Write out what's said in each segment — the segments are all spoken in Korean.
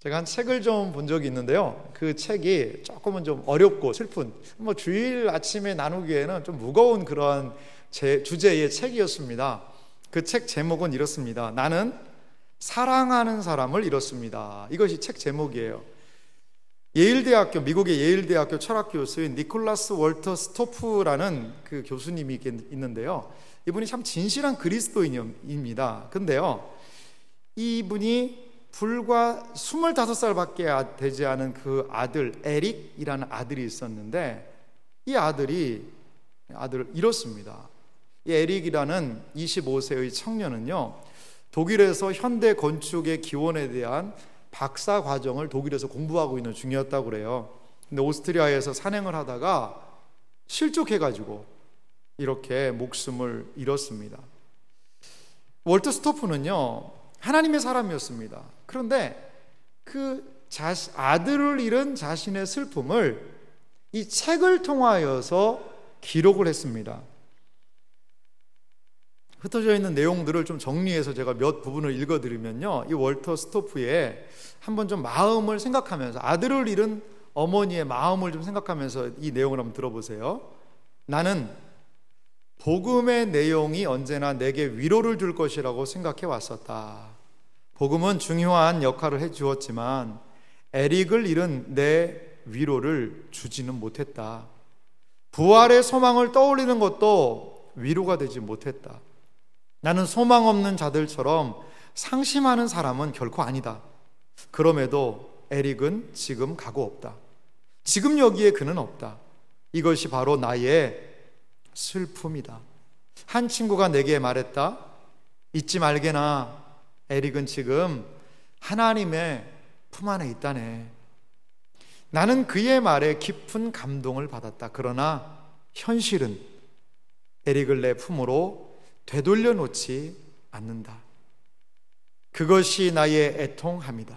제가 한 책을 좀 본 적이 있는데요. 그 책이 조금은 좀 어렵고 슬픈, 주일 아침에 나누기에는 좀 무거운 그런 주제의 책이었습니다. 그 책 제목은 이렇습니다. 나는 사랑하는 사람을 잃었습니다. 이것이 책 제목이에요. 미국의 예일대학교 철학 교수인 니콜라스 월터 스토프라는 그 교수님이 있는데요. 이분이 참 진실한 그리스도인입니다. 근데요, 이분이 불과 25살밖에 되지 않은 그 아들 에릭이라는 아들이 있었는데, 이 아들을 잃었습니다. 이 에릭이라는 25세의 청년은요, 독일에서 현대 건축의 기원에 대한 박사 과정을 독일에서 공부하고 있는 중이었다고 그래요. 근데 오스트리아에서 산행을 하다가 실족해가지고 이렇게 목숨을 잃었습니다. 월터 스토프는요, 하나님의 사람이었습니다. 그런데 그 아들을 잃은 자신의 슬픔을 이 책을 통하여서 기록을 했습니다. 흩어져 있는 내용들을 좀 정리해서 제가 몇 부분을 읽어드리면요, 이 월터 스토프의 한번 좀 마음을 생각하면서, 아들을 잃은 어머니의 마음을 좀 생각하면서 이 내용을 한번 들어보세요. 나는 복음의 내용이 언제나 내게 위로를 줄 것이라고 생각해 왔었다. 복음은 중요한 역할을 해 주었지만 에릭을 잃은 내 위로를 주지는 못했다. 부활의 소망을 떠올리는 것도 위로가 되지 못했다. 나는 소망 없는 자들처럼 상심하는 사람은 결코 아니다. 그럼에도 에릭은 지금 가고 없다. 지금 여기에 그는 없다. 이것이 바로 나의 슬픔이다. 한 친구가 내게 말했다. 잊지 말게나 에릭은 지금 하나님의 품 안에 있다네. 나는 그의 말에 깊은 감동을 받았다. 그러나 현실은 에릭을 내 품으로 되돌려 놓지 않는다. 그것이 나의 애통함이다.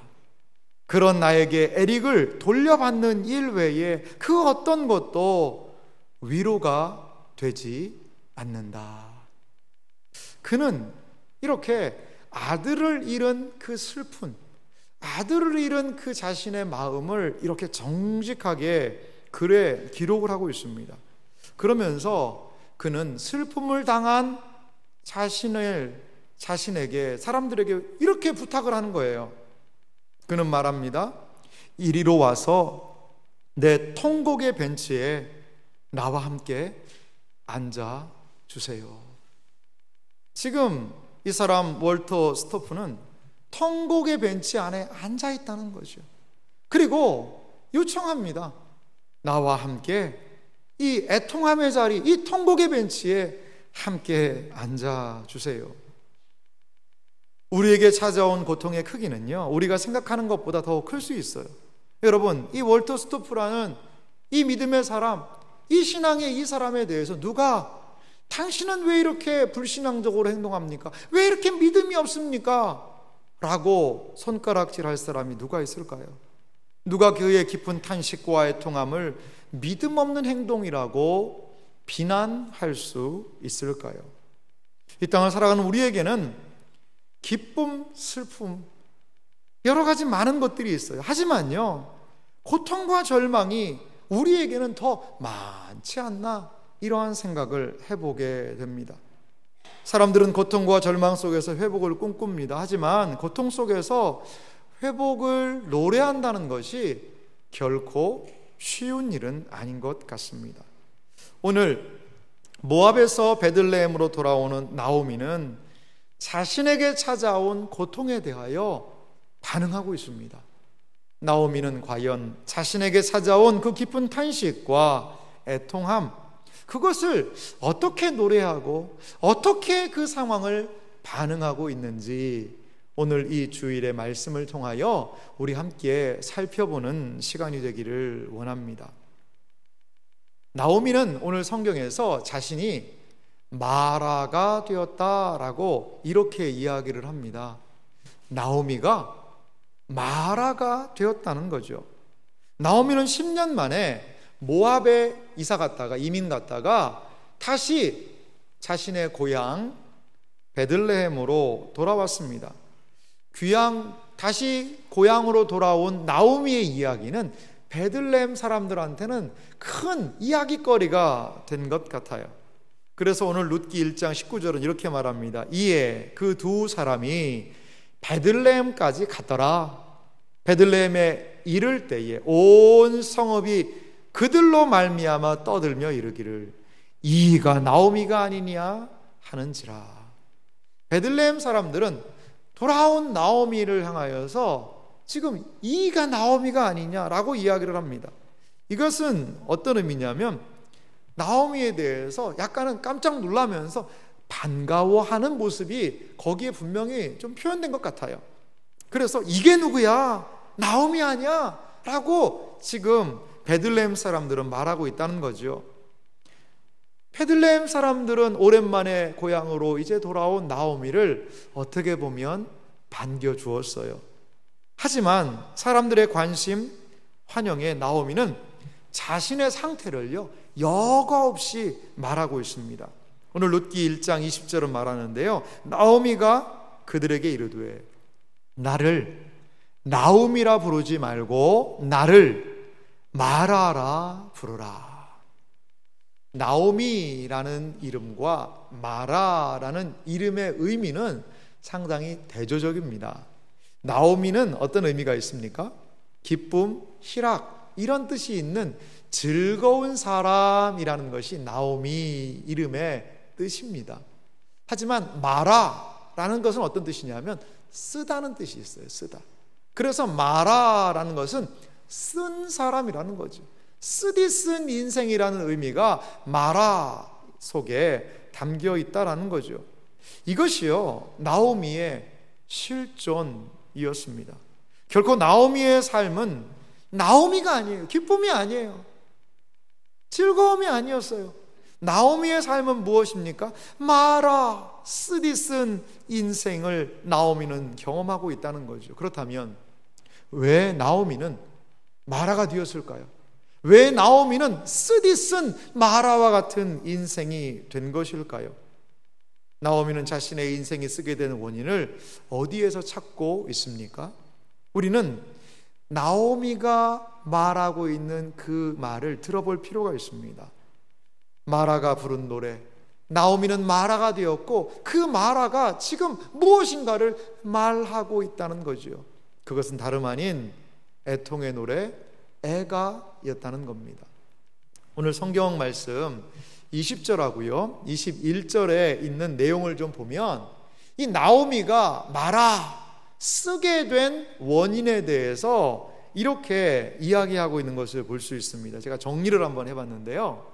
그런 나에게 에릭을 돌려받는 일 외에 그 어떤 것도 위로가 되지 않는다. 그는 이렇게 아들을 잃은 그 슬픈, 아들을 잃은 그 자신의 마음을 이렇게 정직하게 글에 기록을 하고 있습니다. 그러면서 그는 슬픔을 당한 자신에게, 사람들에게 이렇게 부탁을 하는 거예요. 그는 말합니다. 이리로 와서 내 통곡의 벤치에 나와 함께 앉아 주세요. 지금 이 사람 월터 스토프는 통곡의 벤치 안에 앉아 있다는 거죠. 그리고 요청합니다. 나와 함께 이 애통함의 자리, 이 통곡의 벤치에 함께 앉아 주세요. 우리에게 찾아온 고통의 크기는요, 우리가 생각하는 것보다 더 클 수 있어요. 여러분, 이 월터 스토프라는 이 믿음의 사람, 이 신앙의 이 사람에 대해서 누가 당신은 왜 이렇게 불신앙적으로 행동합니까? 왜 이렇게 믿음이 없습니까? 라고 손가락질할 사람이 누가 있을까요? 누가 그의 깊은 탄식과 애통함을 믿음 없는 행동이라고 비난할 수 있을까요? 이 땅을 살아가는 우리에게는 기쁨, 슬픔, 여러 가지 많은 것들이 있어요. 하지만요, 고통과 절망이 우리에게는 더 많지 않나, 이러한 생각을 해보게 됩니다. 사람들은 고통과 절망 속에서 회복을 꿈꿉니다. 하지만 고통 속에서 회복을 노래한다는 것이 결코 쉬운 일은 아닌 것 같습니다. 오늘 모압에서 베들레헴으로 돌아오는 나오미는 자신에게 찾아온 고통에 대하여 반응하고 있습니다. 나오미는 과연 자신에게 찾아온 그 깊은 탄식과 애통함, 그것을 어떻게 노래하고 어떻게 그 상황을 반응하고 있는지 오늘 이 주일의 말씀을 통하여 우리 함께 살펴보는 시간이 되기를 원합니다. 나오미는 오늘 성경에서 자신이 마라가 되었다라고 이렇게 이야기를 합니다. 나오미가 마라가 되었다는 거죠. 나오미는 10년 만에 모압에 이민 갔다가 다시 자신의 고향 베들레헴으로 돌아왔습니다. 귀양 다시 고향으로 돌아온 나오미의 이야기는 베들레헴 사람들한테는 큰 이야기거리가 된 것 같아요. 그래서 오늘 룻기 1장 19절은 이렇게 말합니다. 이에 그 두 사람이 베들레헴까지 갔더라. 베들레헴에 이를 때에 온 성읍이 그들로 말미암아 떠들며 이르기를 이가 나오미가 아니냐 하는지라. 베들레헴 사람들은 돌아온 나오미를 향하여서 지금 이가 나오미가 아니냐라고 이야기를 합니다. 이것은 어떤 의미냐면 나오미에 대해서 약간은 깜짝 놀라면서 반가워하는 모습이 거기에 분명히 좀 표현된 것 같아요. 그래서 이게 누구야? 나오미 아니야? 라고 지금 베들레헴 사람들은 말하고 있다는 거죠. 베들레헴 사람들은 오랜만에 고향으로 이제 돌아온 나오미를 어떻게 보면 반겨주었어요. 하지만 사람들의 관심, 환영에 나오미는 자신의 상태를요 여과 없이 말하고 있습니다. 오늘 룻기 1장 20절은 말하는데요, 나오미가 그들에게 이르되 나를 나오미라 부르지 말고 나를 마라라 부르라. 나오미라는 이름과 마라라는 이름의 의미는 상당히 대조적입니다. 나오미는 어떤 의미가 있습니까? 기쁨, 희락 이런 뜻이 있는 즐거운 사람이라는 것이 나오미 이름의 뜻입니다. 하지만 마라라는 것은 어떤 뜻이냐면 쓰다는 뜻이 있어요. 쓰다. 그래서 마라라는 것은 쓴 사람이라는 거죠. 쓰디쓴 인생이라는 의미가 마라 속에 담겨 있다라는 거죠. 이것이요 나오미의 실존이었습니다. 결코 나오미의 삶은 나오미가 아니에요. 기쁨이 아니에요. 즐거움이 아니었어요. 나오미의 삶은 무엇입니까? 마라, 쓰디쓴 인생을 나오미는 경험하고 있다는 거죠. 그렇다면 왜 나오미는 마라가 되었을까요? 왜 나오미는 쓰디쓴 마라와 같은 인생이 된 것일까요? 나오미는 자신의 인생이 쓰게 되는 원인을 어디에서 찾고 있습니까? 우리는 나오미가 말하고 있는 그 말을 들어볼 필요가 있습니다. 마라가 부른 노래, 나오미는 마라가 되었고 그 마라가 지금 무엇인가를 말하고 있다는 거죠. 그것은 다름 아닌 애통의 노래 애가였다는 겁니다. 오늘 성경 말씀 20절하고요 21절에 있는 내용을 좀 보면 이 나오미가 마라 쓰게 된 원인에 대해서 이렇게 이야기하고 있는 것을 볼 수 있습니다. 제가 정리를 한번 해봤는데요,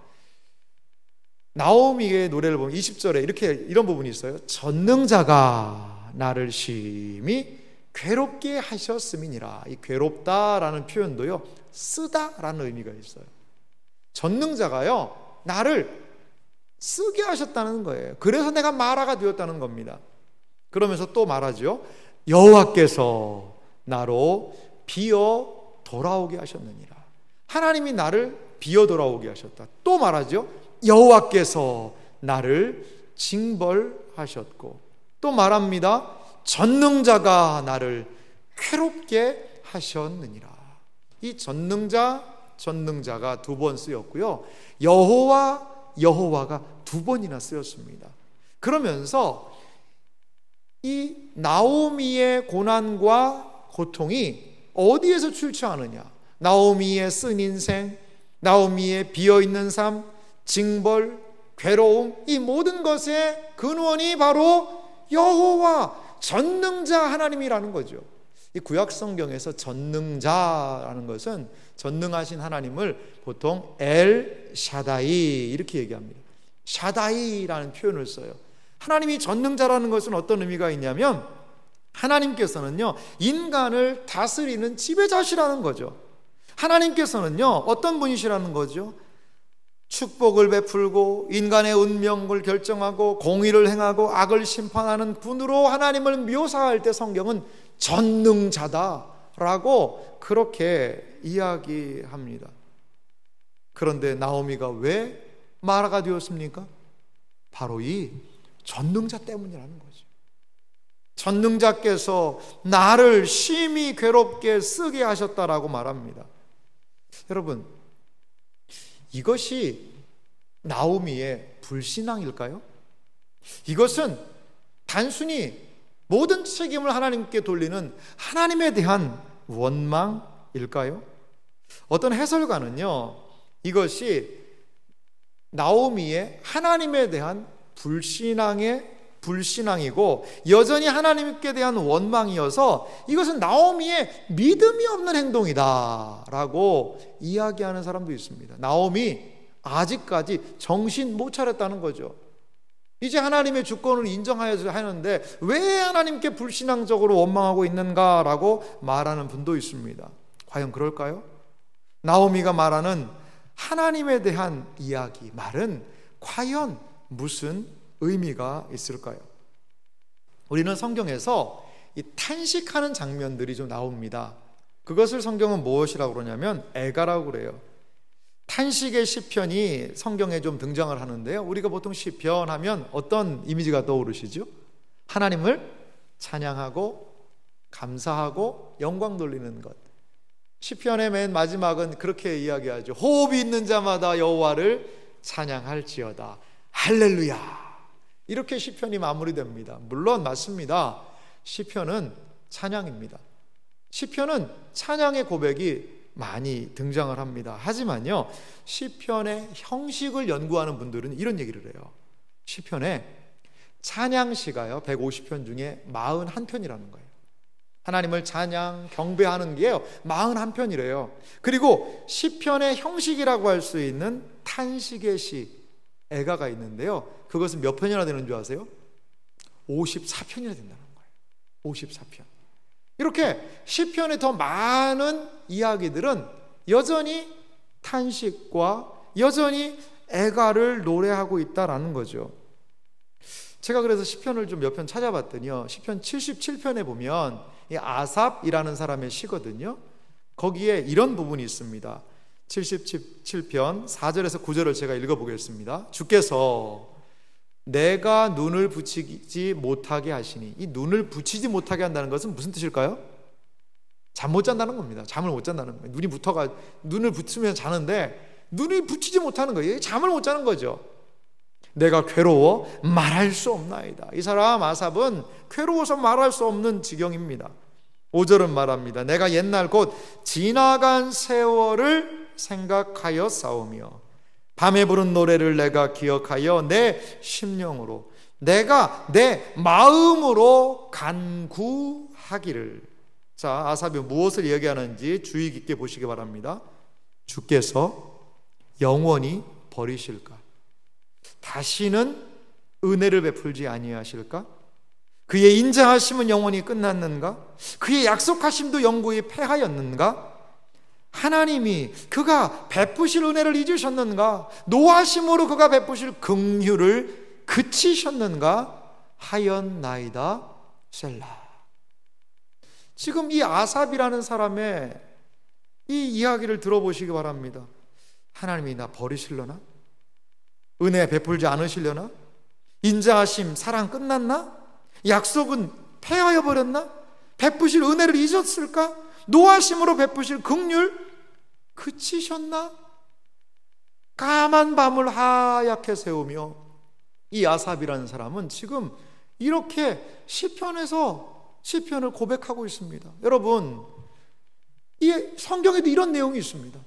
나오미의 노래를 보면 20절에 이런 부분이 있어요. 전능자가 나를 심히 괴롭게 하셨음이니라. 이 괴롭다라는 표현도요 쓰다라는 의미가 있어요. 전능자가요 나를 쓰게 하셨다는 거예요. 그래서 내가 마라가 되었다는 겁니다. 그러면서 또 말하죠. 여호와께서 나로 비어 돌아오게 하셨느니라. 하나님이 나를 비어 돌아오게 하셨다. 또 말하죠. 여호와께서 나를 징벌하셨고, 또 말합니다. 전능자가 나를 괴롭게 하셨느니라. 이 전능자가 두 번 쓰였고요, 여호와가 두 번이나 쓰였습니다. 그러면서 이 나오미의 고난과 고통이 어디에서 출처하느냐? 나오미의 쓴 인생, 나오미의 비어있는 삶, 징벌, 괴로움, 이 모든 것의 근원이 바로 여호와, 전능자 하나님이라는 거죠. 이 구약 성경에서 전능자라는 것은 전능하신 하나님을 보통 엘 샤다이 이렇게 얘기합니다. 샤다이라는 표현을 써요. 하나님이 전능자라는 것은 어떤 의미가 있냐면 하나님께서는요 인간을 다스리는 지배자시라는 거죠. 하나님께서는요 어떤 분이시라는 거죠? 축복을 베풀고 인간의 운명을 결정하고 공의를 행하고 악을 심판하는 분으로 하나님을 묘사할 때 성경은 전능자다라고 그렇게 이야기합니다. 그런데 나오미가 왜 마라가 되었습니까? 바로 이 전능자 때문이라는 거죠. 전능자께서 나를 심히 괴롭게 쓰게 하셨다라고 말합니다. 여러분, 이것이 나오미의 불신앙일까요? 이것은 단순히 모든 책임을 하나님께 돌리는 하나님에 대한 원망일까요? 어떤 해설가는요, 이것이 나오미의 하나님에 대한 불신앙이고 여전히 하나님께 대한 원망이어서 이것은 나오미의 믿음이 없는 행동이다 라고 이야기하는 사람도 있습니다. 나오미 아직까지 정신 못 차렸다는 거죠. 이제 하나님의 주권을 인정하여야 하는데 왜 하나님께 불신앙적으로 원망하고 있는가라고 말하는 분도 있습니다. 과연 그럴까요? 나오미가 말하는 하나님에 대한 이야기, 말은 과연 무슨 의미가 있을까요? 우리는 성경에서 이 탄식하는 장면들이 좀 나옵니다. 그것을 성경은 무엇이라고 그러냐면 애가라고 그래요. 탄식의 시편이 성경에 좀 등장을 하는데요, 우리가 보통 시편 하면 어떤 이미지가 떠오르시죠? 하나님을 찬양하고 감사하고 영광 돌리는 것. 시편의 맨 마지막은 그렇게 이야기하죠. 호흡이 있는 자마다 여호와를 찬양할지어다. 할렐루야. 이렇게 시편이 마무리됩니다. 물론 맞습니다. 시편은 찬양입니다. 시편은 찬양의 고백이 많이 등장을 합니다. 하지만요, 시편의 형식을 연구하는 분들은 이런 얘기를 해요. 시편의 찬양시가요 150편 중에 41편이라는 거예요. 하나님을 찬양, 경배하는 게요 41편이래요. 그리고 시편의 형식이라고 할 수 있는 탄식의 시, 애가가 있는데요, 그것은 몇 편이나 되는 줄 아세요? 54편이나 된다는 거예요. 54편. 이렇게 시편의 더 많은 이야기들은 여전히 탄식과 여전히 애가를 노래하고 있다라는 거죠. 제가 그래서 시편을 좀 몇 편 찾아봤더니요, 시편 77편에 보면 이 아삽이라는 사람의 시거든요. 거기에 이런 부분이 있습니다. 77편 4절에서 9절을 제가 읽어보겠습니다. 주께서 내가 눈을 붙이지 못하게 하시니, 이 눈을 붙이지 못하게 한다는 것은 무슨 뜻일까요? 잠 못 잔다는 겁니다. 잠을 못 잔다는 거예요. 눈을 붙이면 자는데 눈을 붙이지 못하는 거예요. 잠을 못 자는 거죠. 내가 괴로워 말할 수 없나이다. 이 사람 아삽은 괴로워서 말할 수 없는 지경입니다. 5절은 말합니다. 내가 옛날 곧 지나간 세월을 생각하여 싸우며 밤에 부른 노래를 내가 기억하여 내 심령으로, 내가 내 마음으로 간구하기를. 자, 아삽이 무엇을 얘기하는지 주의 깊게 보시기 바랍니다. 주께서 영원히 버리실까? 다시는 은혜를 베풀지 아니하실까? 그의 인자하심은 영원히 끝났는가? 그의 약속하심도 영구히 패하였는가? 하나님이 그가 베푸실 은혜를 잊으셨는가? 노하심으로 그가 베푸실 긍휼을 그치셨는가? 하였나이다 셀라. 지금 이 아삽이라는 사람의 이 이야기를 들어보시기 바랍니다. 하나님이 나 버리실려나? 은혜 베풀지 않으시려나? 인자하심, 사랑 끝났나? 약속은 폐하여 버렸나? 베푸실 은혜를 잊었을까? 노하심으로 베푸실 긍휼 그치셨나? 까만 밤을 하얗게 세우며 이 아삽이라는 사람은 지금 이렇게 시편에서 시편을 고백하고 있습니다. 여러분, 이 성경에도 이런 내용이 있습니다.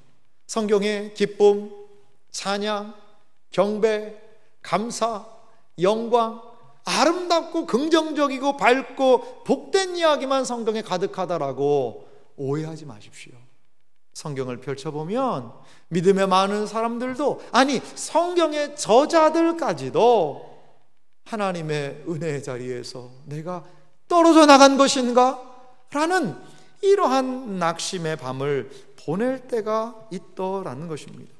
성경에 기쁨, 찬양, 경배, 감사, 영광, 아름답고 긍정적이고 밝고 복된 이야기만 성경에 가득하다라고 오해하지 마십시오. 성경을 펼쳐보면 믿음의 많은 사람들도, 아니 성경의 저자들까지도 하나님의 은혜의 자리에서 내가 떨어져 나간 것인가? 라는 이러한 낙심의 밤을 보낼 때가 있더라는 것입니다.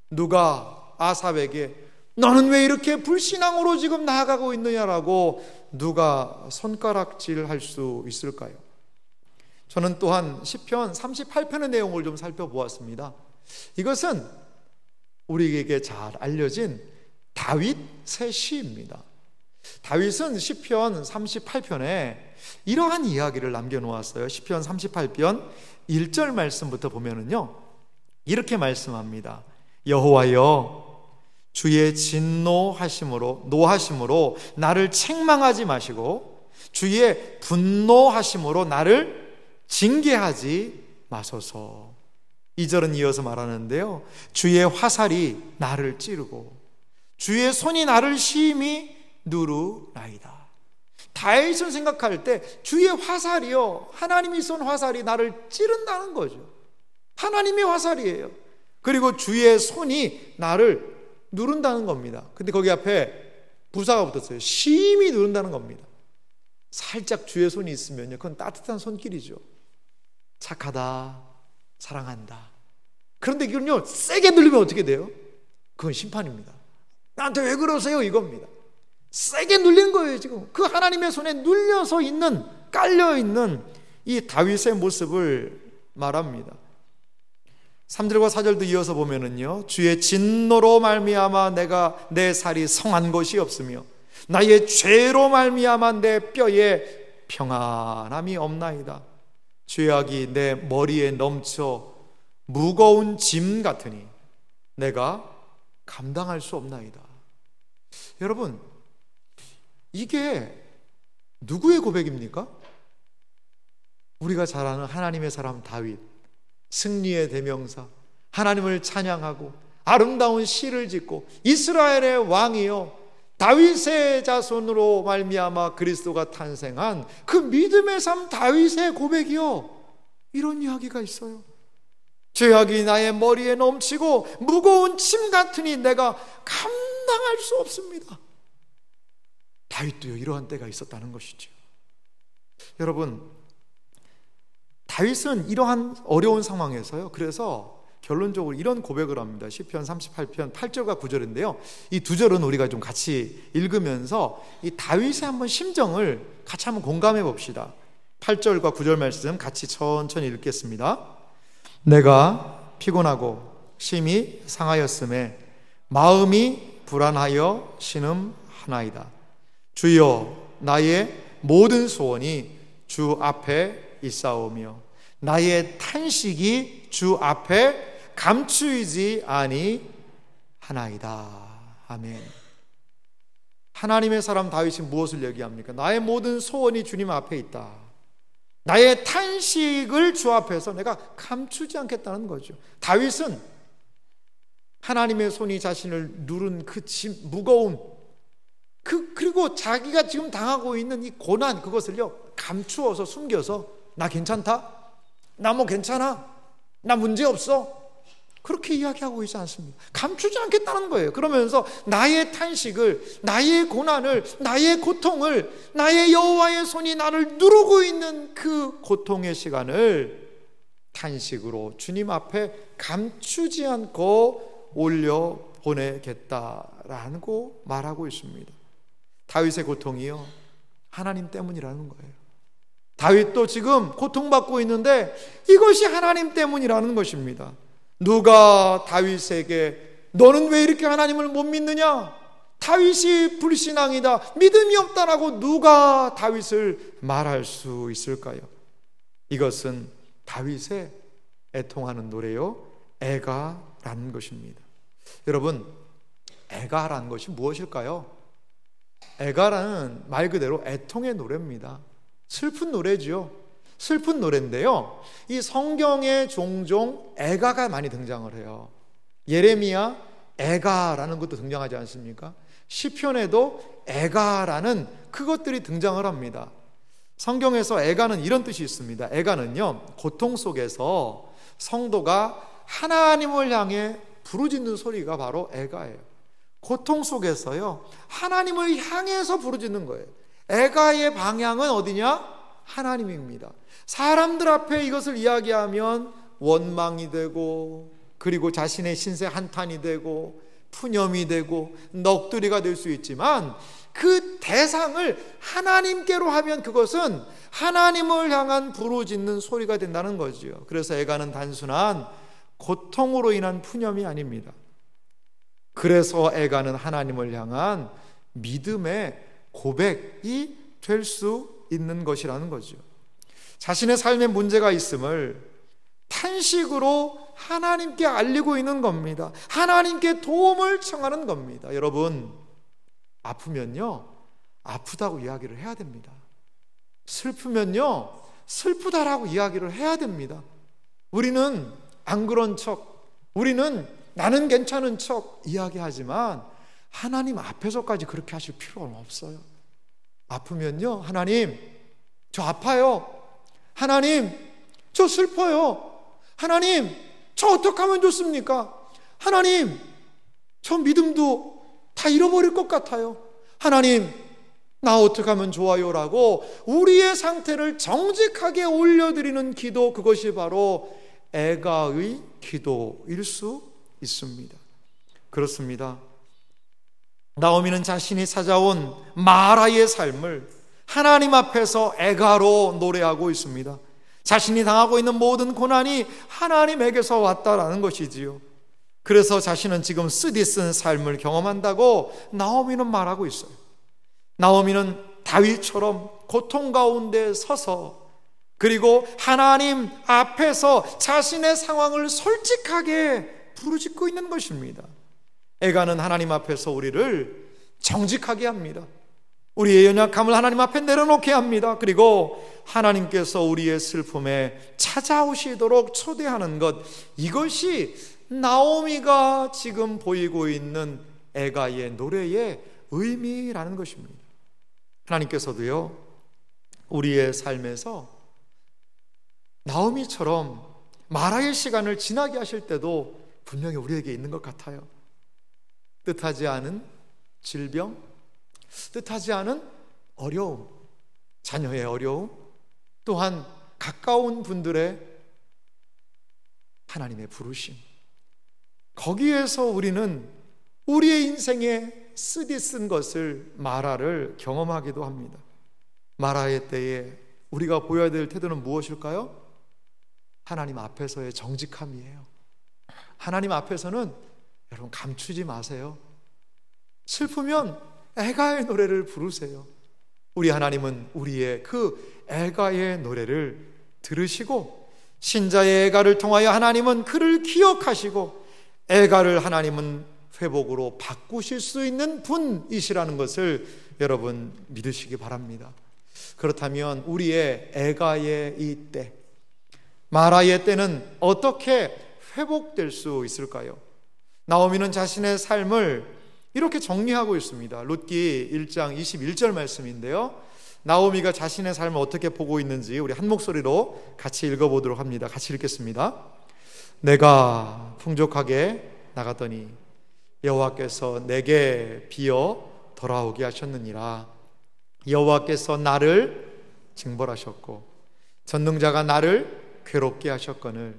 누가 아삽에게 너는 왜 이렇게 불신앙으로 지금 나아가고 있느냐라고 누가 손가락질할 수 있을까요? 저는 또한 시편 38편의 내용을 좀 살펴보았습니다. 이것은 우리에게 잘 알려진 다윗의 시입니다. 다윗은 시편 38편에 이러한 이야기를 남겨놓았어요. 시편 38편 1절 말씀부터 보면은요, 이렇게 말씀합니다. 여호와여, 주의 노하심으로 나를 책망하지 마시고 주의 분노하심으로 나를 징계하지 마소서. 2절은 이어서 말하는데요, 주의 화살이 나를 찌르고 주의 손이 나를 심히 누르나이다. 다윗은 생각할 때 주의 화살이요, 하나님이 쏜 화살이 나를 찌른다는 거죠. 하나님의 화살이에요. 그리고 주의 손이 나를 누른다는 겁니다. 근데 거기 앞에 부사가 붙었어요. 심히 누른다는 겁니다. 살짝 주의 손이 있으면요, 그건 따뜻한 손길이죠. 착하다, 사랑한다. 그런데 이건요, 세게 누르면 어떻게 돼요? 그건 심판입니다. 나한테 왜 그러세요? 이겁니다. 세게 눌린 거예요. 지금 그 하나님의 손에 눌려서 있는, 깔려 있는 이 다윗의 모습을 말합니다. 3절과 4절도 이어서 보면은요, 주의 진노로 말미암아 내가 내 살이 성한 것이 없으며 나의 죄로 말미암아 내 뼈에 평안함이 없나이다. 죄악이 내 머리에 넘쳐 무거운 짐 같으니 내가 감당할 수 없나이다. 여러분, 이게 누구의 고백입니까? 우리가 잘 아는 하나님의 사람 다윗, 승리의 대명사, 하나님을 찬양하고 아름다운 시를 짓고 이스라엘의 왕이요, 다윗의 자손으로 말미암아 그리스도가 탄생한 그 믿음의 삶 다윗의 고백이요, 이런 이야기가 있어요. 죄악이 나의 머리에 넘치고 무거운 짐 같으니 내가 감당할 수 없습니다. 다윗도요, 이러한 때가 있었다는 것이죠. 여러분, 다윗은 이러한 어려운 상황에서요, 그래서 결론적으로 이런 고백을 합니다. 시편 38편 8절과 9절인데요 이 두 절은 우리가 좀 같이 읽으면서 이 다윗의 한번 심정을 같이 한번 공감해 봅시다. 8절과 9절 말씀 같이 천천히 읽겠습니다. 내가 피곤하고 심히 상하였음에 마음이 불안하여 신음하나이다. 주여, 나의 모든 소원이 주 앞에 있사오며 나의 탄식이 주 앞에 감추이지 아니하나이다. 아멘. 하나님의 사람 다윗이 무엇을 얘기합니까? 나의 모든 소원이 주님 앞에 있다. 나의 탄식을 주 앞에서 내가 감추지 않겠다는 거죠. 다윗은 하나님의 손이 자신을 누른 그 짐, 무거운 그리고 자기가 지금 당하고 있는 이 고난, 그것을요 감추어서 숨겨서 나 괜찮다? 나 뭐 괜찮아? 나 문제 없어? 그렇게 이야기하고 있지 않습니다. 감추지 않겠다는 거예요. 그러면서 나의 탄식을, 나의 고난을, 나의 고통을, 나의 여호와의 손이 나를 누르고 있는 그 고통의 시간을 탄식으로 주님 앞에 감추지 않고 올려 보내겠다라고 말하고 있습니다. 다윗의 고통이요, 하나님 때문이라는 거예요. 다윗도 지금 고통받고 있는데 이것이 하나님 때문이라는 것입니다. 누가 다윗에게 너는 왜 이렇게 하나님을 못 믿느냐? 다윗이 불신앙이다, 믿음이 없다라고 누가 다윗을 말할 수 있을까요? 이것은 다윗의 애통하는 노래요, 애가라는 것입니다. 여러분, 애가라는 것이 무엇일까요? 애가라는 말 그대로 애통의 노래입니다. 슬픈 노래지요. 슬픈 노래인데요, 이 성경에 종종 애가가 많이 등장을 해요. 예레미야 애가라는 것도 등장하지 않습니까? 시편에도 애가라는 그것들이 등장을 합니다. 성경에서 애가는 이런 뜻이 있습니다. 애가는요, 고통 속에서 성도가 하나님을 향해 부르짖는 소리가 바로 애가예요. 고통 속에서요, 하나님을 향해서 부르짖는 거예요. 애가의 방향은 어디냐? 하나님입니다. 사람들 앞에 이것을 이야기하면 원망이 되고, 그리고 자신의 신세 한탄이 되고, 푸념이 되고, 넋두리가 될 수 있지만 그 대상을 하나님께로 하면 그것은 하나님을 향한 부르짖는 소리가 된다는 거죠. 그래서 애가는 단순한 고통으로 인한 푸념이 아닙니다. 그래서 애가는 하나님을 향한 믿음의 고백이 될 수 있는 것이라는 거죠. 자신의 삶에 문제가 있음을 탄식으로 하나님께 알리고 있는 겁니다. 하나님께 도움을 청하는 겁니다. 여러분, 아프면요, 아프다고 이야기를 해야 됩니다. 슬프면요, 슬프다라고 이야기를 해야 됩니다. 우리는 안 그런 척, 우리는 나는 괜찮은 척 이야기하지만 하나님 앞에서까지 그렇게 하실 필요는 없어요. 아프면요, 하나님, 저 아파요. 하나님, 저 슬퍼요. 하나님, 저 어떻게 하면 좋습니까? 하나님, 저 믿음도 다 잃어버릴 것 같아요. 하나님, 나 어떻게 하면 좋아요? 라고 우리의 상태를 정직하게 올려드리는 기도, 그것이 바로 애가의 기도일 수 있습니다. 그렇습니다. 나오미는 자신이 찾아온 마라의 삶을 하나님 앞에서 애가로 노래하고 있습니다. 자신이 당하고 있는 모든 고난이 하나님에게서 왔다라는 것이지요. 그래서 자신은 지금 쓰디쓴 삶을 경험한다고 나오미는 말하고 있어요. 나오미는 다윗처럼 고통 가운데 서서, 그리고 하나님 앞에서 자신의 상황을 솔직하게 부르짖고 있는 것입니다. 애가는 하나님 앞에서 우리를 정직하게 합니다. 우리의 연약함을 하나님 앞에 내려놓게 합니다. 그리고 하나님께서 우리의 슬픔에 찾아오시도록 초대하는 것, 이것이 나오미가 지금 보이고 있는 애가의 노래의 의미라는 것입니다. 하나님께서도요, 우리의 삶에서 나오미처럼 마라의 시간을 지나게 하실 때도 분명히 우리에게 있는 것 같아요. 뜻하지 않은 질병, 뜻하지 않은 어려움, 자녀의 어려움, 또한 가까운 분들의 하나님의 부르심, 거기에서 우리는 우리의 인생에 쓰디쓴 것을, 마라를 경험하기도 합니다. 마라의 때에 우리가 보여야 될 태도는 무엇일까요? 하나님 앞에서의 정직함이에요. 하나님 앞에서는 여러분 감추지 마세요. 슬프면 애가의 노래를 부르세요. 우리 하나님은 우리의 그 애가의 노래를 들으시고, 신자의 애가를 통하여 하나님은 그를 기억하시고, 애가를 하나님은 회복으로 바꾸실 수 있는 분이시라는 것을 여러분 믿으시기 바랍니다. 그렇다면 우리의 애가의 이 때, 마라의 때는 어떻게 회복될 수 있을까요? 나오미는 자신의 삶을 이렇게 정리하고 있습니다. 룻기 1장 21절 말씀인데요, 나오미가 자신의 삶을 어떻게 보고 있는지 우리 한 목소리로 같이 읽어보도록 합니다. 같이 읽겠습니다. 내가 풍족하게 나갔더니 여호와께서 내게 비어 돌아오게 하셨느니라. 여호와께서 나를 징벌하셨고 전능자가 나를 괴롭게 하셨거늘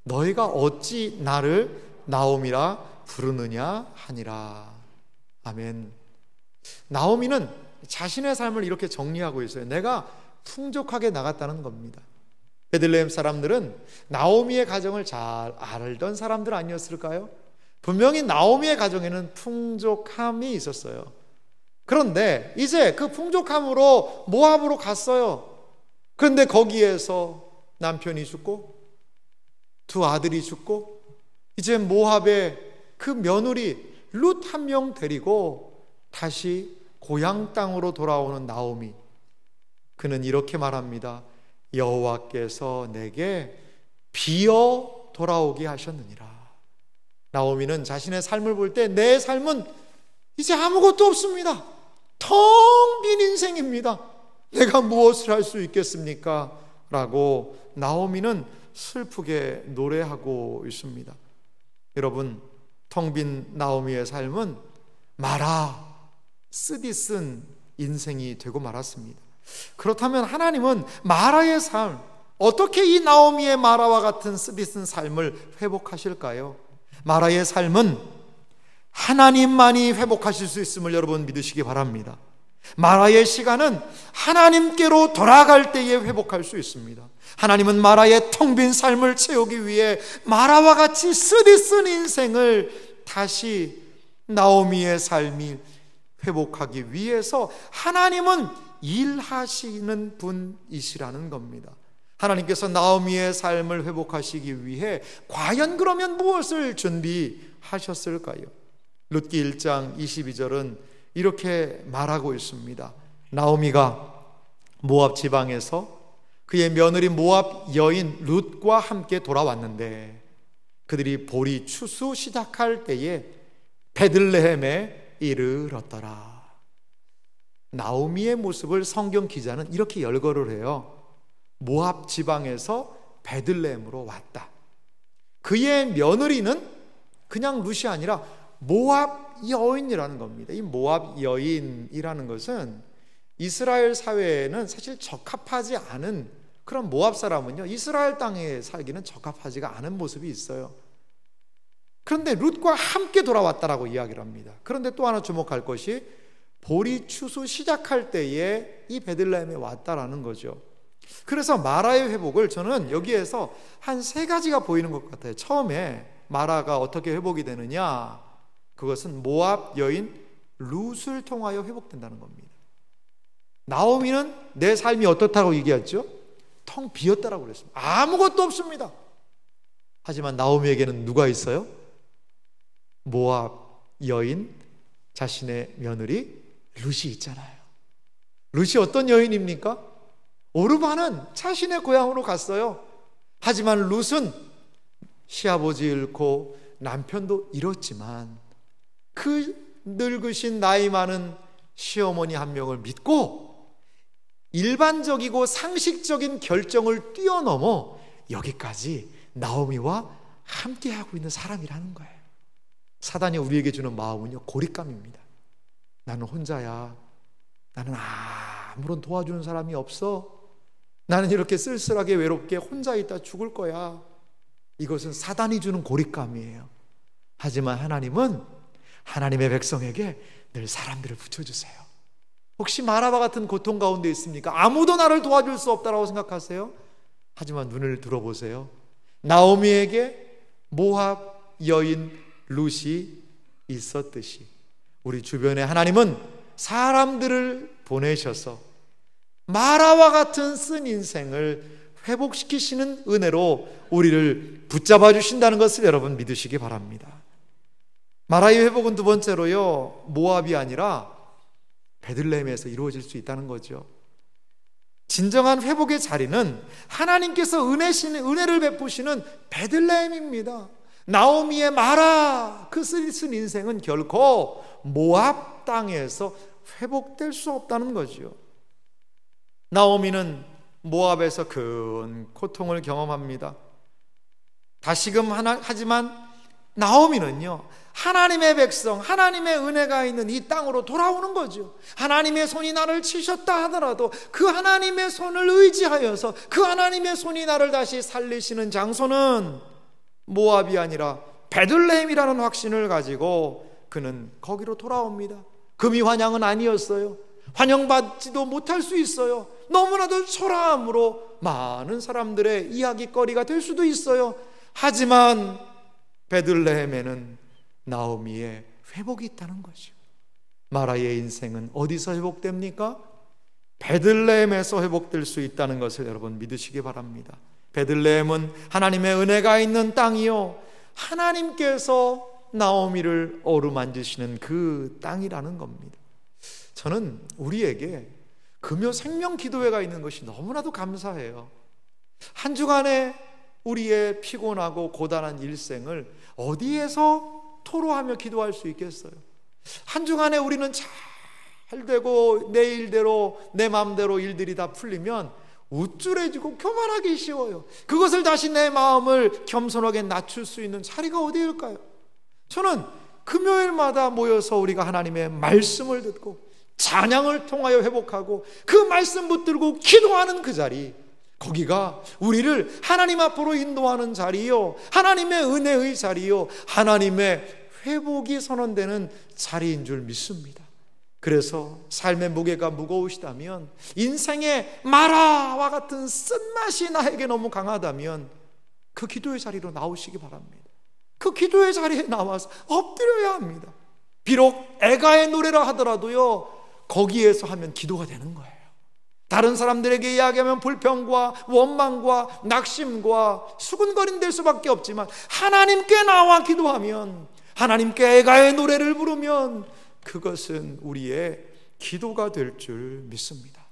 너희가 어찌 나를 나오미라 부르느냐 하니라. 아멘. 나오미는 자신의 삶을 이렇게 정리하고 있어요. 내가 풍족하게 나갔다는 겁니다. 베들레헴 사람들은 나오미의 가정을 잘 알던 사람들 아니었을까요? 분명히 나오미의 가정에는 풍족함이 있었어요. 그런데 이제 그 풍족함으로 모압으로 갔어요. 그런데 거기에서 남편이 죽고 두 아들이 죽고 이제 모압의 그 며느리 룻 한 명 데리고 다시 고향 땅으로 돌아오는 나오미. 그는 이렇게 말합니다. 여호와께서 내게 비어 돌아오게 하셨느니라. 나오미는 자신의 삶을 볼 때 내 삶은 이제 아무것도 없습니다. 텅 빈 인생입니다. 내가 무엇을 할 수 있겠습니까? 라고 나오미는 슬프게 노래하고 있습니다. 여러분, 텅 빈 나오미의 삶은 마라, 쓰디쓴 인생이 되고 말았습니다. 그렇다면 하나님은 마라의 삶, 어떻게 이 나오미의 마라와 같은 쓰디쓴 삶을 회복하실까요? 마라의 삶은 하나님만이 회복하실 수 있음을 여러분 믿으시기 바랍니다. 마라의 시간은 하나님께로 돌아갈 때에 회복할 수 있습니다. 하나님은 마라의 텅 빈 삶을 채우기 위해 마라와 같이 쓰디쓴 인생을 다시 나오미의 삶이 회복하기 위해서 하나님은 일하시는 분이시라는 겁니다. 하나님께서 나오미의 삶을 회복하시기 위해 과연 그러면 무엇을 준비하셨을까요? 룻기 1장 22절은 이렇게 말하고 있습니다. 나오미가 모압 지방에서 그의 며느리 모압 여인 룻과 함께 돌아왔는데 그들이 보리 추수 시작할 때에 베들레헴에 이르렀더라. 나오미의 모습을 성경 기자는 이렇게 열거를 해요. 모압 지방에서 베들레헴으로 왔다. 그의 며느리는 그냥 룻이 아니라 모압 여인이라는 겁니다. 이 모압 여인이라는 것은 이스라엘 사회에는 사실 적합하지 않은 그런 모압 사람은요, 이스라엘 땅에 살기는 적합하지가 않은 모습이 있어요. 그런데 룻과 함께 돌아왔다라고 이야기를 합니다. 그런데 또 하나 주목할 것이 보리 추수 시작할 때에 이 베들레헴에 왔다라는 거죠. 그래서 마라의 회복을 저는 여기에서 한 세 가지가 보이는 것 같아요. 처음에 마라가 어떻게 회복이 되느냐, 그것은 모압 여인 룻을 통하여 회복된다는 겁니다. 나오미는 내 삶이 어떻다고 얘기했죠? 텅 비었다라고 그랬습니다. 아무것도 없습니다. 하지만 나오미에게는 누가 있어요? 모압 여인 자신의 며느리 룻이 있잖아요. 룻이 어떤 여인입니까? 오르바는 자신의 고향으로 갔어요. 하지만 룻은 시아버지 잃고 남편도 잃었지만 그 늙으신 나이 많은 시어머니 한 명을 믿고 일반적이고 상식적인 결정을 뛰어넘어 여기까지 나오미와 함께하고 있는 사람이라는 거예요. 사단이 우리에게 주는 마음은요, 고립감입니다. 나는 혼자야. 나는 아무런 도와주는 사람이 없어. 나는 이렇게 쓸쓸하게 외롭게 혼자 있다 죽을 거야. 이것은 사단이 주는 고립감이에요. 하지만 하나님은 하나님의 백성에게 늘 사람들을 붙여주세요. 혹시 마라바 같은 고통 가운데 있습니까? 아무도 나를 도와줄 수 없다라고 생각하세요? 하지만 눈을 들어보세요. 나오미에게 모압 여인 룻이 있었듯이 우리 주변에 하나님은 사람들을 보내셔서 마라와 같은 쓴 인생을 회복시키시는 은혜로 우리를 붙잡아 주신다는 것을 여러분 믿으시기 바랍니다. 마라의 회복은 두 번째로요, 모압이 아니라 베들레헴에서 이루어질 수 있다는 거죠. 진정한 회복의 자리는 하나님께서 은혜를 베푸시는 베들레헴입니다. 나오미의 마라 그 쓴 인생은 결코 모압 땅에서 회복될 수 없다는 거죠. 나오미는 모압에서 큰 고통을 경험합니다. 다시금 하지만 나오미는요, 하나님의 백성, 하나님의 은혜가 있는 이 땅으로 돌아오는 거죠. 하나님의 손이 나를 치셨다 하더라도 그 하나님의 손을 의지하여서 그 하나님의 손이 나를 다시 살리시는 장소는 모압이 아니라 베들레헴이라는 확신을 가지고 그는 거기로 돌아옵니다. 금이 환영은 아니었어요. 환영받지도 못할 수 있어요. 너무나도 초라함으로 많은 사람들의 이야기거리가 될 수도 있어요. 하지만 베들레헴에는 나오미의 회복이 있다는 거죠. 마라의 인생은 어디서 회복됩니까? 베들레헴에서 회복될 수 있다는 것을 여러분 믿으시기 바랍니다. 베들레헴은 하나님의 은혜가 있는 땅이요, 하나님께서 나오미를 어루만지시는 그 땅이라는 겁니다. 저는 우리에게 금요 생명 기도회가 있는 것이 너무나도 감사해요. 한 주간에 우리의 피곤하고 고단한 일생을 어디에서 토로하며 기도할 수 있겠어요? 한 주간에 우리는 잘 되고 내 일대로 내 마음대로 일들이 다 풀리면 우쭐해지고 교만하기 쉬워요. 그것을 다시 내 마음을 겸손하게 낮출 수 있는 자리가 어디일까요? 저는 금요일마다 모여서 우리가 하나님의 말씀을 듣고 찬양을 통하여 회복하고 그 말씀 붙들고 기도하는 그 자리, 거기가 우리를 하나님 앞으로 인도하는 자리요, 하나님의 은혜의 자리요, 하나님의 회복이 선언되는 자리인 줄 믿습니다. 그래서 삶의 무게가 무거우시다면, 인생의 마라와 같은 쓴맛이 나에게 너무 강하다면 그 기도의 자리로 나오시기 바랍니다. 그 기도의 자리에 나와서 엎드려야 합니다. 비록 애가의 노래라 하더라도요, 거기에서 하면 기도가 되는 거예요. 다른 사람들에게 이야기하면 불평과 원망과 낙심과 수군거림 될 수밖에 없지만, 하나님께 나와 기도하면, 하나님께 애가의 노래를 부르면 그것은 우리의 기도가 될 줄 믿습니다.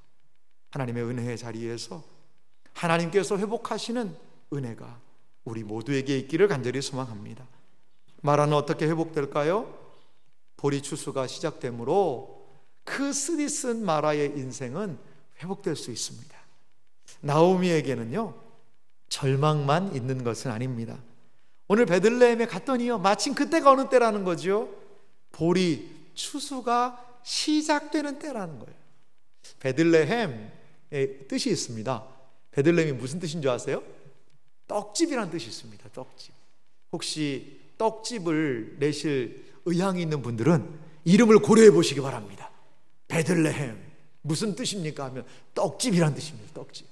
하나님의 은혜의 자리에서 하나님께서 회복하시는 은혜가 우리 모두에게 있기를 간절히 소망합니다. 마라는 어떻게 회복될까요? 보리 추수가 시작되므로 그 쓰디쓴 마라의 인생은 회복될 수 있습니다. 나오미에게는요, 절망만 있는 것은 아닙니다. 오늘 베들레헴에 갔더니요, 마침 그때가 어느 때라는 거죠? 보리 추수가 시작되는 때라는 거예요. 베들레헴의 뜻이 있습니다. 베들레헴이 무슨 뜻인 줄 아세요? 떡집이라는 뜻이 있습니다. 떡집. 혹시 떡집을 내실 의향이 있는 분들은 이름을 고려해 보시기 바랍니다. 베들레헴 무슨 뜻입니까 하면 떡집이란 뜻입니다. 떡집.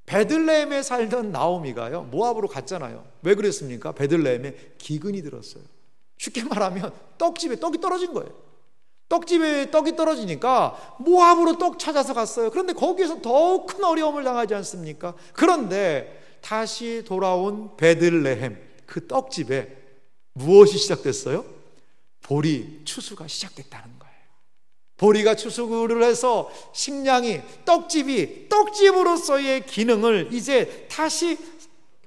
베들레헴에 살던 나오미가요, 모압으로 갔잖아요. 왜 그랬습니까? 베들레헴에 기근이 들었어요. 쉽게 말하면 떡집에 떡이 떨어진 거예요. 떡집에 떡이 떨어지니까 모압으로 떡 찾아서 갔어요. 그런데 거기에서 더욱 큰 어려움을 당하지 않습니까? 그런데 다시 돌아온 베들레헴, 그 떡집에 무엇이 시작됐어요? 보리 추수가 시작됐다는 거예요. 보리가 추수를 해서 식량이, 떡집이 떡집으로서의 기능을 이제 다시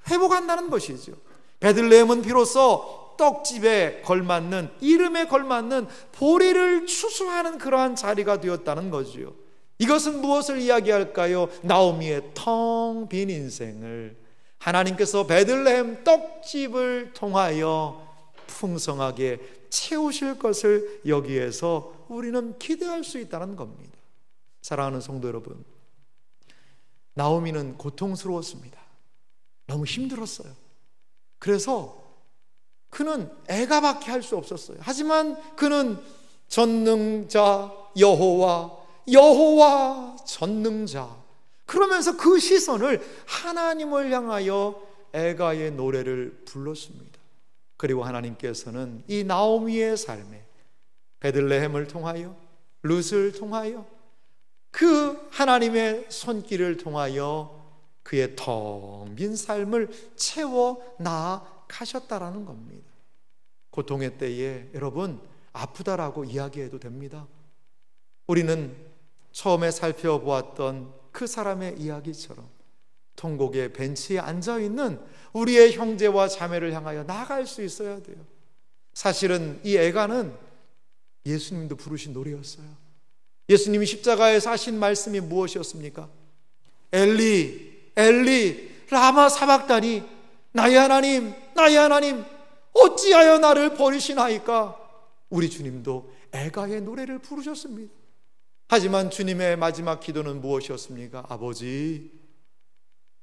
회복한다는 것이죠. 베들레헴은 비로소 떡집에 걸맞는, 이름에 걸맞는 보리를 추수하는 그러한 자리가 되었다는 거죠. 이것은 무엇을 이야기할까요? 나오미의 텅 빈 인생을 하나님께서 베들레헴 떡집을 통하여 풍성하게 채우실 것을 여기에서 우리는 기대할 수 있다는 겁니다. 사랑하는 성도 여러분, 나오미는 고통스러웠습니다. 너무 힘들었어요. 그래서 그는 애가밖에 할 수 없었어요. 하지만 그는 전능자 여호와, 여호와 전능자, 그러면서 그 시선을 하나님을 향하여 애가의 노래를 불렀습니다. 그리고 하나님께서는 이 나오미의 삶에 베들레헴을 통하여, 룻을 통하여, 그 하나님의 손길을 통하여 그의 텅 빈 삶을 채워 나가셨다라는 겁니다. 고통의 때에 여러분, 아프다라고 이야기해도 됩니다. 우리는 처음에 살펴보았던 그 사람의 이야기처럼 통곡의 벤치에 앉아있는 우리의 형제와 자매를 향하여 나아갈 수 있어야 돼요. 사실은 이 애가는 예수님도 부르신 노래였어요. 예수님이 십자가에서 하신 말씀이 무엇이었습니까? 엘리 엘리 라마 사박다니, 나의 하나님 나의 하나님 어찌하여 나를 버리시나이까. 우리 주님도 애가의 노래를 부르셨습니다. 하지만 주님의 마지막 기도는 무엇이었습니까? 아버지,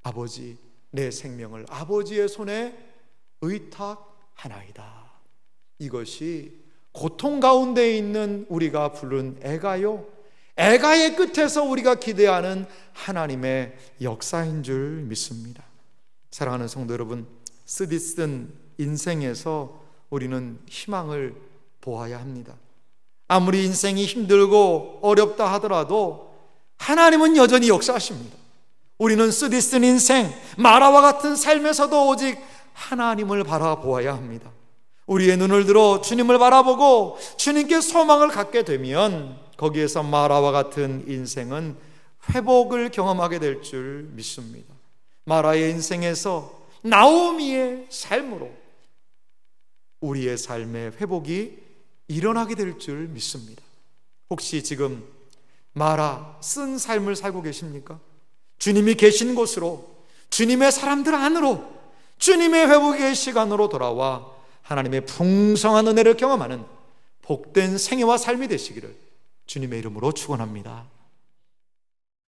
아버지, 내 생명을 아버지의 손에 의탁하나이다. 이것이 고통 가운데 있는 우리가 부른 애가요, 애가의 끝에서 우리가 기대하는 하나님의 역사인 줄 믿습니다. 사랑하는 성도 여러분, 쓰디쓴 인생에서 우리는 희망을 보아야 합니다. 아무리 인생이 힘들고 어렵다 하더라도 하나님은 여전히 역사하십니다. 우리는 쓰디쓴 인생, 마라와 같은 삶에서도 오직 하나님을 바라보아야 합니다. 우리의 눈을 들어 주님을 바라보고 주님께 소망을 갖게 되면 거기에서 마라와 같은 인생은 회복을 경험하게 될 줄 믿습니다. 마라의 인생에서 나오미의 삶으로 우리의 삶의 회복이 일어나게 될 줄 믿습니다. 혹시 지금 마라 쓴 삶을 살고 계십니까? 주님이 계신 곳으로, 주님의 사람들 안으로, 주님의 회복의 시간으로 돌아와 하나님의 풍성한 은혜를 경험하는 복된 생애와 삶이 되시기를 주님의 이름으로 축원합니다.